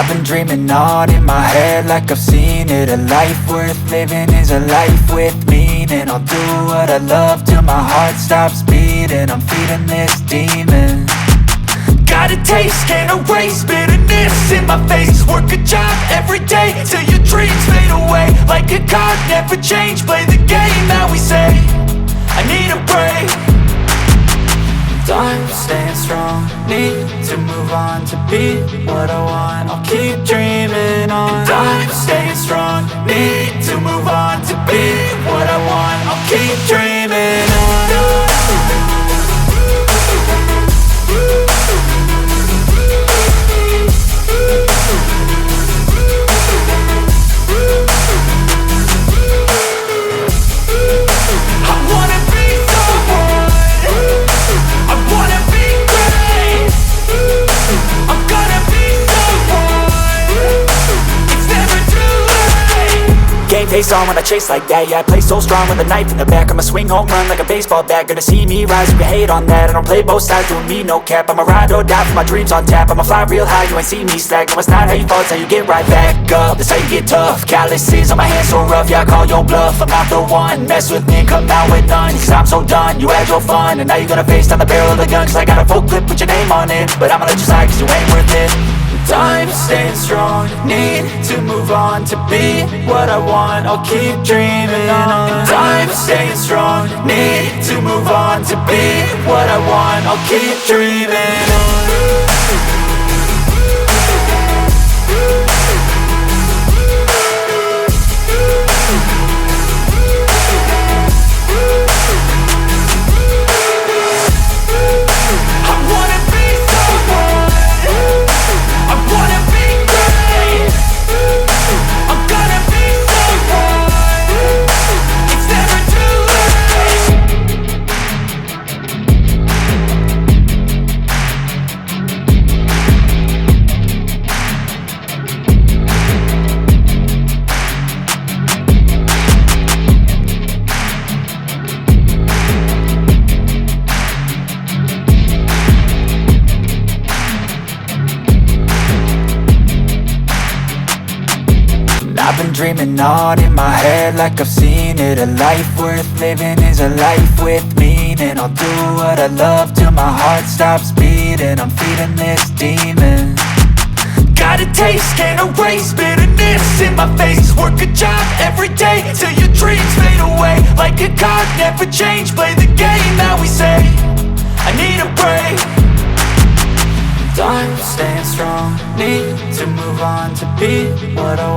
I've been dreaming on in my head like I've seen it. A life worth living is a life with meaning. I'll do what I love till my heart stops beating. I'm feeding this demon. Got a taste, can't erase bitterness in my face. Work a job every day till your dreams fade away. Like a card, never change, play the game that we say. I need a break. I'm staying strong, need to move on to be what I want. I'll keep dreaming on. I'm staying strong, need to move on to be what I want. I'll keep dreaming on. Face on when I chase like that. Yeah, I play so strong with a knife in the back. I'ma swing home run like a baseball bat. Gonna see me rise, you can hate on that. I don't play both sides, doing me no cap. I'ma ride or die for my dreams on tap. I'ma fly real high, you ain't see me slack. No, it's not how you fall, it's how you get right back up. That's how you get tough. Calluses on my hands so rough, yeah, I call your bluff. I'm not the one, mess with me and come out with none. Cause I'm so done, you had your fun. And now you're gonna face down the barrel of the gun. Cause I got a full clip with your name on it. But I'ma let you slide cause you ain't worth it. I'm staying strong, need to move on to be what I want. I'll keep dreaming on. I'm staying strong, need to move on to be what I want. I'll keep dreaming on. I've been dreaming on in my head like I've seen it. A life worth living is a life with meaning. I'll do what I love till my heart stops beating. I'm feeding this demon. Got a taste, can't erase bitterness in my face. Work a job every day till your dreams fade away. Like a card, never change, play the game that we say. I need a break. I'm staying strong, need to move on to be what I want.